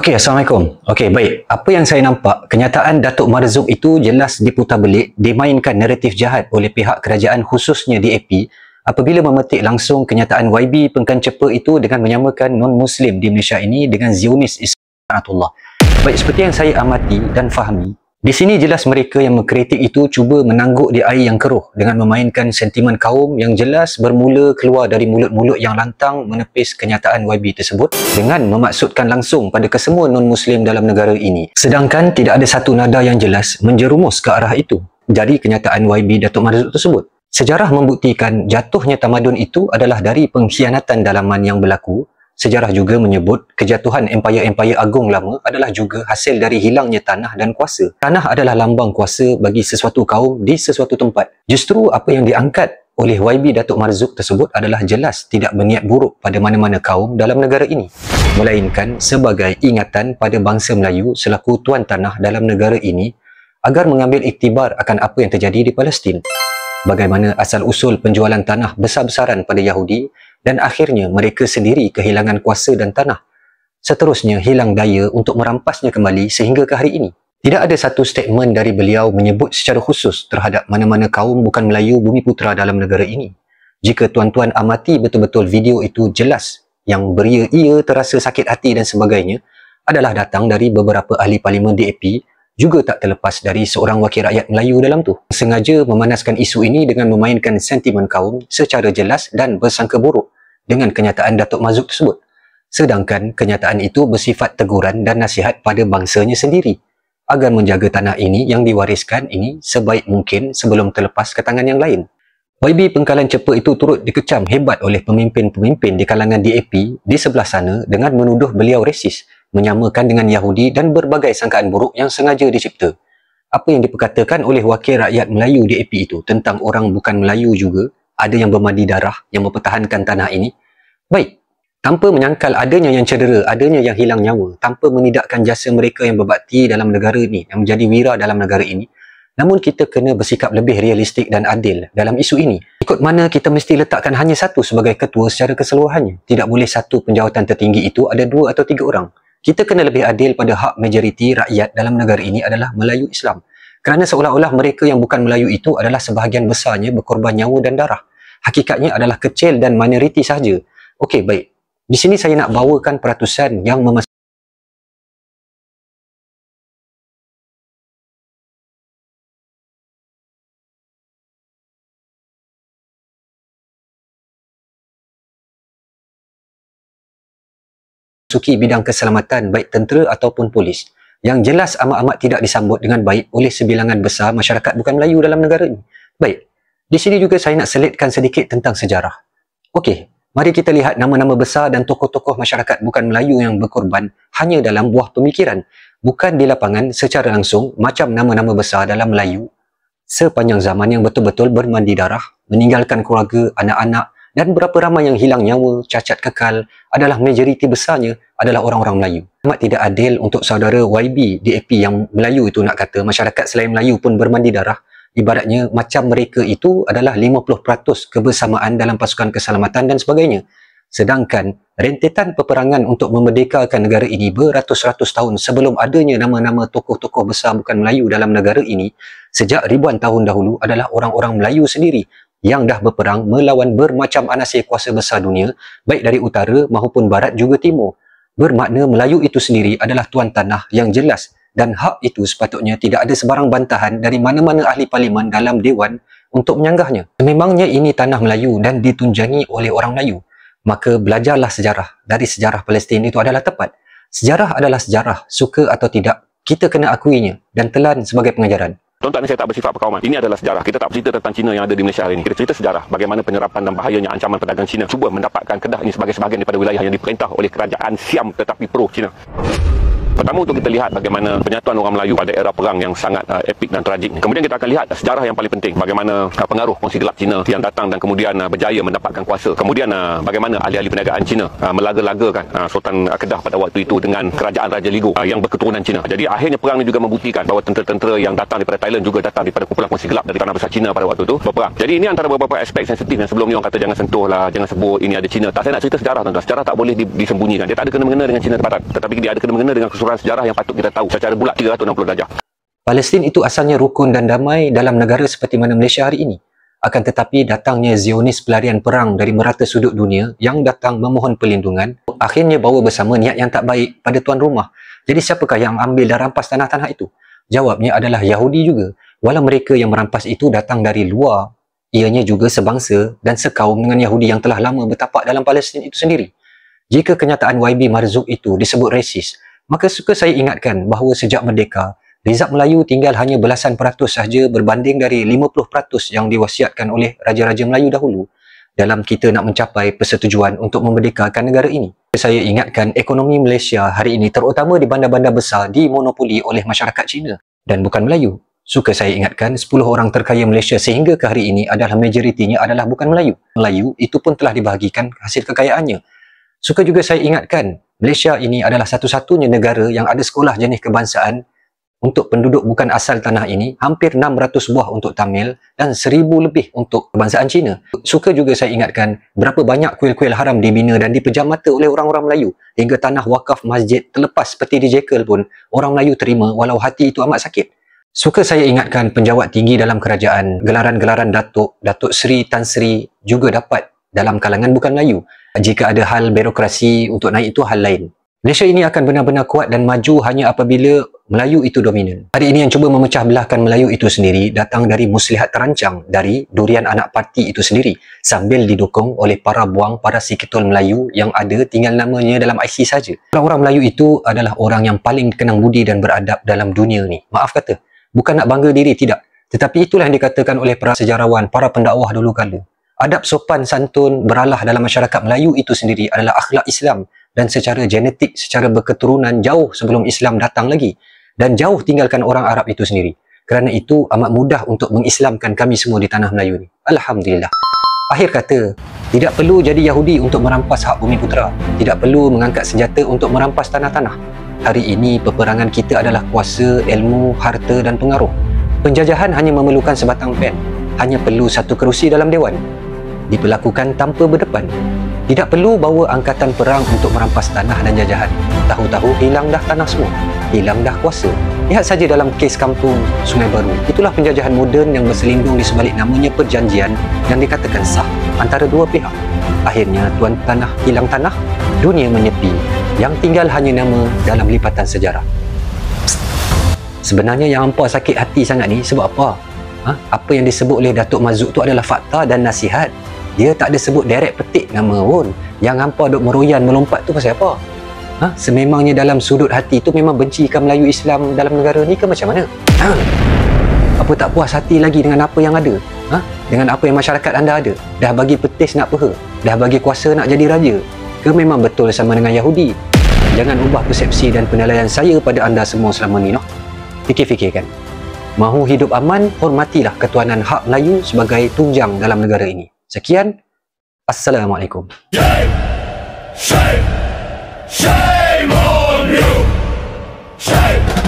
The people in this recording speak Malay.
Okey, Assalamualaikum. Okey, baik. Apa yang saya nampak, kenyataan Datuk Marzuq itu jelas diputar belik, dimainkan naratif jahat oleh pihak kerajaan khususnya DAP apabila memetik langsung kenyataan YB Pengkan Cepa itu dengan menyamakan non-Muslim di Malaysia ini dengan Zionis Islamullah. Baik, seperti yang saya amati dan fahami, di sini jelas mereka yang mengkritik itu cuba menangguk di air yang keruh dengan memainkan sentimen kaum yang jelas bermula keluar dari mulut-mulut yang lantang menepis kenyataan YB tersebut dengan memaksudkan langsung pada kesemua non-Muslim dalam negara ini. Sedangkan tidak ada satu nada yang jelas menjerumus ke arah itu dari kenyataan YB Datuk Marzuq tersebut. Sejarah membuktikan jatuhnya tamadun itu adalah dari pengkhianatan dalaman yang berlaku. Sejarah juga menyebut kejatuhan empayar-empayar agung lama adalah juga hasil dari hilangnya tanah dan kuasa. Tanah adalah lambang kuasa bagi sesuatu kaum di sesuatu tempat. Justru apa yang diangkat oleh YB Datuk Marzuq tersebut adalah jelas tidak berniat buruk pada mana-mana kaum dalam negara ini, melainkan sebagai ingatan pada bangsa Melayu selaku tuan tanah dalam negara ini agar mengambil iktibar akan apa yang terjadi di Palestin. Bagaimana asal-usul penjualan tanah besar-besaran pada Yahudi dan akhirnya mereka sendiri kehilangan kuasa dan tanah. Seterusnya hilang daya untuk merampasnya kembali sehingga ke hari ini. Tidak ada satu statement dari beliau menyebut secara khusus terhadap mana-mana kaum bukan Melayu bumi putera dalam negara ini. Jika tuan-tuan amati betul-betul video itu, jelas yang beria-ia terasa sakit hati dan sebagainya adalah datang dari beberapa ahli parlimen DAP, juga tak terlepas dari seorang wakil rakyat Melayu dalam tu. Sengaja memanaskan isu ini dengan memainkan sentimen kaum secara jelas dan bersangka buruk dengan kenyataan Datuk Marzuq tersebut. Sedangkan kenyataan itu bersifat teguran dan nasihat pada bangsanya sendiri agar menjaga tanah ini yang diwariskan ini sebaik mungkin sebelum terlepas ke tangan yang lain. YB Pengkalan Cepa itu turut dikecam hebat oleh pemimpin-pemimpin di kalangan DAP di sebelah sana dengan menuduh beliau resis, menyamakan dengan Yahudi dan berbagai sangkaan buruk yang sengaja dicipta. Apa yang diperkatakan oleh wakil rakyat Melayu DAP itu tentang orang bukan Melayu juga, ada yang bermandi darah yang mempertahankan tanah ini. Baik, tanpa menyangkal adanya yang cedera, adanya yang hilang nyawa, tanpa menidakkan jasa mereka yang berbakti dalam negara ini, yang menjadi wira dalam negara ini, namun kita kena bersikap lebih realistik dan adil dalam isu ini. Ikut mana kita mesti letakkan hanya satu sebagai ketua secara keseluruhannya. Tidak boleh satu penjawatan tertinggi itu ada 2 atau 3 orang. Kita kena lebih adil pada hak majoriti rakyat dalam negara ini adalah Melayu Islam. Kerana seolah-olah mereka yang bukan Melayu itu adalah sebahagian besarnya berkorban nyawa dan darah. Hakikatnya adalah kecil dan minoriti sahaja. Okey, baik. Di sini saya nak bawakan peratusan yang memasuki bidang keselamatan baik tentera ataupun polis yang jelas amat-amat tidak disambut dengan baik oleh sebilangan besar masyarakat bukan Melayu dalam negara ini. Baik, di sini juga saya nak selitkan sedikit tentang sejarah. Okey, mari kita lihat nama-nama besar dan tokoh-tokoh masyarakat bukan Melayu yang berkorban hanya dalam buah pemikiran, bukan di lapangan secara langsung macam nama-nama besar dalam Melayu sepanjang zaman yang betul-betul bermandi darah, meninggalkan keluarga, anak-anak dan berapa ramai yang hilang nyawa, cacat kekal adalah majoriti besarnya adalah orang-orang Melayu. Amat tidak adil untuk saudara YB DAP yang Melayu itu nak kata masyarakat selain Melayu pun bermandi darah. Ibaratnya macam mereka itu adalah 50% kebersamaan dalam pasukan keselamatan dan sebagainya. Sedangkan rentetan peperangan untuk memerdekakan negara ini beratus-ratus tahun sebelum adanya nama-nama tokoh-tokoh besar bukan Melayu dalam negara ini, sejak ribuan tahun dahulu adalah orang-orang Melayu sendiri yang dah berperang melawan bermacam anasir kuasa besar dunia, baik dari utara maupun barat juga timur. Bermakna Melayu itu sendiri adalah tuan tanah yang jelas dan hak itu sepatutnya tidak ada sebarang bantahan dari mana-mana ahli parlimen dalam Dewan untuk menyanggahnya. Memangnya ini tanah Melayu dan ditunjangi oleh orang Melayu, maka belajarlah sejarah. Dari sejarah Palestin itu adalah tepat. Sejarah adalah sejarah, suka atau tidak, kita kena akuinya dan telan sebagai pengajaran. Tuan-tuan, saya tak bersifat perkauman. Ini adalah sejarah. Kita tak bercerita tentang Cina yang ada di Malaysia hari ini. Kita cerita sejarah bagaimana penyerapan dan bahayanya ancaman perdagangan Cina cuba mendapatkan Kedah ini sebagai sebahagian daripada wilayah yang diperintah oleh kerajaan Siam tetapi pro Cina. Pertama, untuk kita lihat bagaimana penyatuan orang Melayu pada era perang yang sangat epik dan tragik. Kemudian kita akan lihat sejarah yang paling penting, bagaimana pengaruh kongsi gelap Cina yang datang dan kemudian berjaya mendapatkan kuasa. Kemudian bagaimana ahli-ahli perniagaan Cina melaga-lagakan Sultan Kedah pada waktu itu dengan kerajaan Raja Ligo yang berketurunan Cina. Jadi akhirnya perang ini juga membuktikan bahawa tentera-tentera yang datang daripada Thailand juga datang daripada kumpulan kongsi gelap dari tanah besar Cina pada waktu itu berperang. Jadi ini antara beberapa aspek sensitif yang sebelum ni orang kata jangan sentuh lah, jangan sebut ini ada Cina. Tak, saya nak cerita sejarah tuan-tuan. Sejarah tak boleh disembunyikan. Dia tak ada kena-mengena dengan Cina Barat, tetapi dia ada kena-mengena dengan keseluruhan sejarah yang patut kita tahu secara bulat 360 darjah. Palestin itu asalnya rukun dan damai dalam negara seperti mana Malaysia hari ini. Akan tetapi datangnya Zionis pelarian perang dari merata sudut dunia yang datang memohon perlindungan, akhirnya bawa bersama niat yang tak baik pada tuan rumah. Jadi siapakah yang ambil dan rampas tanah-tanah itu? Jawabnya adalah Yahudi juga. Walau mereka yang merampas itu datang dari luar, ianya juga sebangsa dan sekaum dengan Yahudi yang telah lama bertapak dalam Palestin itu sendiri. Jika kenyataan YB Marzouk itu disebut resis, maka suka saya ingatkan bahawa sejak merdeka, Rizab Melayu tinggal hanya belasan peratus sahaja berbanding dari 50% yang diwasiatkan oleh Raja-Raja Melayu dahulu dalam kita nak mencapai persetujuan untuk memerdekakan negara ini. Saya ingatkan ekonomi Malaysia hari ini terutama di bandar-bandar besar dimonopoli oleh masyarakat Cina dan bukan Melayu. Suka saya ingatkan 10 orang terkaya Malaysia sehingga ke hari ini adalah majoritinya adalah bukan Melayu. Melayu itu pun telah dibahagikan hasil kekayaannya. Suka juga saya ingatkan Malaysia ini adalah satu-satunya negara yang ada sekolah jenis kebangsaan untuk penduduk bukan asal tanah ini, hampir 600 buah untuk Tamil dan 1000 lebih untuk kebangsaan Cina. Suka juga saya ingatkan berapa banyak kuil-kuil haram dibina dan dipejam mata oleh orang-orang Melayu hingga tanah wakaf masjid terlepas seperti dijekel pun orang Melayu terima walau hati itu amat sakit. Suka saya ingatkan penjawat tinggi dalam kerajaan, gelaran-gelaran Datuk, Datuk Seri, Tan Sri juga dapat dalam kalangan bukan Melayu. Jika ada hal birokrasi untuk naik itu hal lain. Malaysia ini akan benar-benar kuat dan maju hanya apabila Melayu itu dominan. Hari ini yang cuba memecah belahkan Melayu itu sendiri datang dari muslihat terancang dari durian anak parti itu sendiri sambil didukung oleh para buang, para sikitol Melayu yang ada tinggal namanya dalam IC saja. Orang-orang Melayu itu adalah orang yang paling kenang budi dan beradab dalam dunia ni. Maaf kata, bukan nak bangga diri, tidak. Tetapi itulah yang dikatakan oleh para sejarawan, para pendakwah dulu kala. Adab sopan santun beralah dalam masyarakat Melayu itu sendiri adalah akhlak Islam dan secara genetik, secara berketurunan jauh sebelum Islam datang lagi dan jauh tinggalkan orang Arab itu sendiri. Kerana itu amat mudah untuk mengislamkan kami semua di tanah Melayu ni. Alhamdulillah. Akhir kata, tidak perlu jadi Yahudi untuk merampas hak bumi putera. Tidak perlu mengangkat senjata untuk merampas tanah-tanah. Hari ini peperangan kita adalah kuasa, ilmu, harta dan pengaruh. Penjajahan hanya memerlukan sebatang pen. Hanya perlu satu kerusi dalam dewan. Diperlakukan tanpa berdepan. Tidak perlu bawa angkatan perang untuk merampas tanah dan jajahan. Tahu-tahu hilang dah tanah semua. Hilang dah kuasa. Lihat saja dalam kes kampung Sungai Baru. Itulah penjajahan moden yang berselindung di sebalik namanya perjanjian yang dikatakan sah antara dua pihak. Akhirnya tuan tanah hilang tanah, dunia menyepi. Yang tinggal hanya nama dalam lipatan sejarah. Sebenarnya yang hampa sakit hati sangat ni sebab apa? Apa yang disebut oleh Datuk Marzouk tu adalah fakta dan nasihat. Dia tak ada sebut direct petik nama pun. Yang hampa duk meroyan melompat tu pasal apa? Sememangnya dalam sudut hati tu memang bencikan Melayu Islam dalam negara ni ke macam mana? Apa tak puas hati lagi dengan apa yang ada? Dengan apa yang masyarakat anda ada? Dah bagi petis nak peha? Dah bagi kuasa nak jadi raja? Ke memang betul sama dengan Yahudi? Jangan ubah persepsi dan penilaian saya pada anda semua selama ni, noh. Fikir-fikirkan. Mahu hidup aman, hormatilah ketuanan hak Melayu sebagai tunjang dalam negara ini. Sekian. Assalamualaikum. Shame on you. Shame.